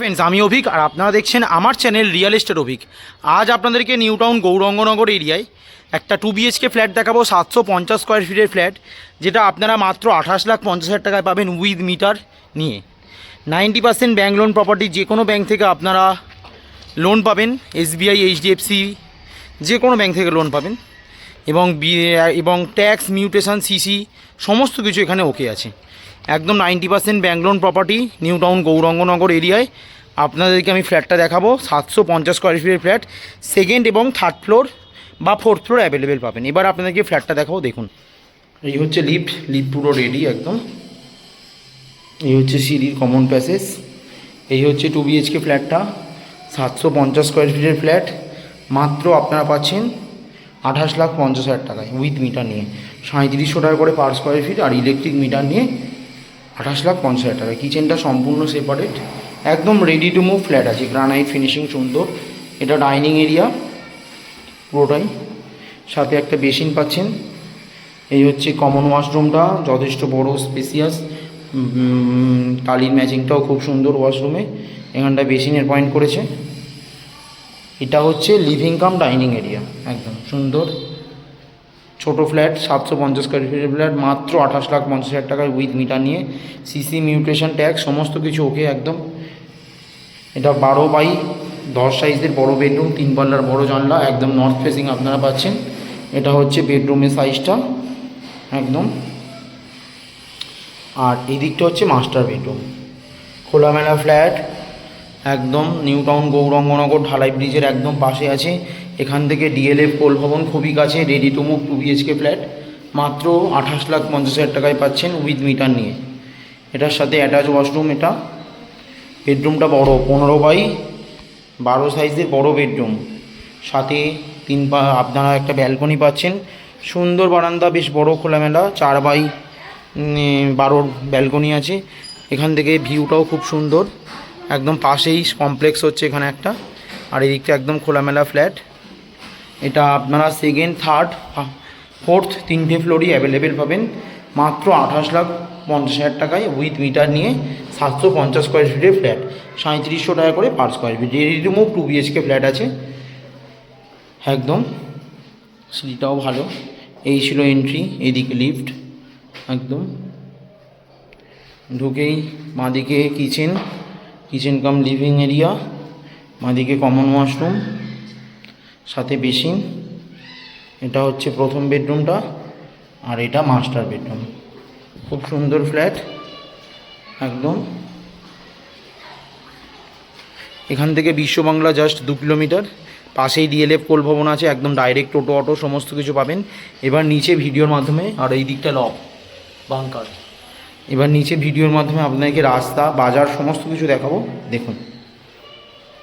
Friends, আমি অভিক আর আপনারা দেখছেন আমার চ্যানেল রিয়েল এস্টেট অভিক। আজ আপনাদেরকে নিউ টাউন গৌরঙ্গনগর এরিয়ায় একটা 2 BHK ফ্ল্যাট দেখাবো, 750 স্কোয়ার ফিটের ফ্ল্যাট, যেটা আপনারা মাত্র 28,50,000 টাকায় পাবেন উইথ মিটার নিয়ে। 90% ব্যাঙ্ক লোন প্রপার্টি, যে কোনো ব্যাঙ্ক থেকে আপনারা লোন পাবেন, SBI, HDFC, যে কোনো ব্যাঙ্ক থেকে লোন পাবেন। এবং ট্যাক্স, মিউটেশন, সিসি সমস্ত কিছু এখানে ওকে আছে। একদম 90% bank loan property, new town Gouranganagar এরিয়ায় আপনাদেরকে আমি ফ্ল্যাটটা দেখাবো। 750 স্কোয়ার ফিটের ফ্ল্যাট, সেকেন্ড এবং থার্ড ফ্লোর বা ফোর্থ ফ্লোর অ্যাভেলেবেল পাবেন। এবার আপনাদেরকে ফ্ল্যাটটা দেখাবো, দেখুন। এই হচ্ছে লিফট পুরো রেডি একদম। এই হচ্ছে সিঁড়ির কমন প্যাসেজ। এই হচ্ছে 2 BHK ফ্ল্যাটটা, 750 স্কোয়ার ফিটের ফ্ল্যাট, মাত্র আপনারা পাচ্ছেন 28,50,000 টাকায় উইথ মিটার নিয়ে। 3700 টাকা করে পার স্কোয়ার ফিট, আর ইলেকট্রিক মিটার নিয়ে 28,50,000 টাকা। কিচেনটা সম্পূর্ণ সেপারেট, একদম রেডি টু মুভ ফ্ল্যাট আছে। গ্রানাইট ফিনিশিং সুন্দর। এটা ডাইনিং এরিয়া পুরোটাই, সাথে একটা বেসিন পাচ্ছেন। এই হচ্ছে কমন ওয়াশরুমটা, যথেষ্ট বড় স্পেসিয়াস। টালির ম্যাচিংটাও খুব সুন্দর ওয়াশরুমে। এখানটা বেসিনের পয়েন্ট করেছে। এটা হচ্ছে লিভিং কাম ডাইনিং এরিয়া, একদম সুন্দর ছোট ফ্ল্যাট। 750 স্কোয়ার ফিটের ফ্ল্যাট, মাত্র 28,50,000 টাকায় উইথ মিটার নিয়ে। সিসি, মিউটেশন, ট্যাক্স সমস্ত কিছু ওকে একদম। এটা 12x10 সাইজের বড় বেডরুম, 3 পাল্লার বড় জানলা, একদম নর্থ ফেসিং আপনারা পাচ্ছেন। এটা হচ্ছে বেডরুমের সাইজটা একদম। আর এই দিকটা হচ্ছে মাস্টার বেডরুম। খোলামেলা ফ্ল্যাট, একদম নিউ টাউন গৌরঙ্গনগর ঢালাই ব্রিজের একদম পাশে আছে। এখান থেকে DLF কোল ভবন খুবই কাছে। Ready to move 2 BHK flat, মাত্র 28,50,000 টাকায় পাচ্ছেন উইথ মিটার নিয়ে। এটার সাথে অ্যাটাচ ওয়াশরুম। এটা বেডরুমটা বড়, 15x12 সাইজের বড় বেডরুম, সাথে আপনারা একটা ব্যালকনি পাচ্ছেন। সুন্দর বারান্দা, বেশ বড় খোলামেলা, 4x12 ব্যালকনি আছে। এখান থেকে ভিউটাও খুব সুন্দর। একদম পাশেই কমপ্লেক্স হচ্ছে এখানে একটা। আর এদিকটা একদম খোলামেলা ফ্ল্যাট। এটা আপনারা সেকেন্ড, থার্ড, ফোর্থ 3টে ফ্লোরই অ্যাভেলেবেল পাবেন, মাত্র 28,50,000 টাকায় উইথ মিটার নিয়ে। 750 স্কোয়ার ফিটের ফ্ল্যাট, 3700 টাকা করে per square feet. Ready to move 2 BHK flat আছে একদম। সিঁড়িটাও ভালো। এই ছিল এন্ট্রি, এইদিকে লিফট একদম। ঢুকেই বাঁদিকে কিচেন কাম লিভিং এরিয়া, বাঁদিকে কমন ওয়াশরুম, সাথে বেসিন। এটা হচ্ছে প্রথম বেডরুমটা, আর এটা মাস্টার বেডরুম। খুব সুন্দর ফ্ল্যাট একদম। এখান থেকে বিশ্ববাংলা জাস্ট 2 কিলোমিটার। পাশেই DLF কোল ভবন আছে, একদম ডাইরেক্ট টোটো, অটো সমস্ত কিছু পাবেন। এবার নিচে ভিডিওর মাধ্যমে, আর এই দিকটা লক বাংকার, এবার নিচে ভিডিওর মাধ্যমে আপনাদেরকে রাস্তা, বাজার সমস্ত কিছু দেখাবো, দেখুন।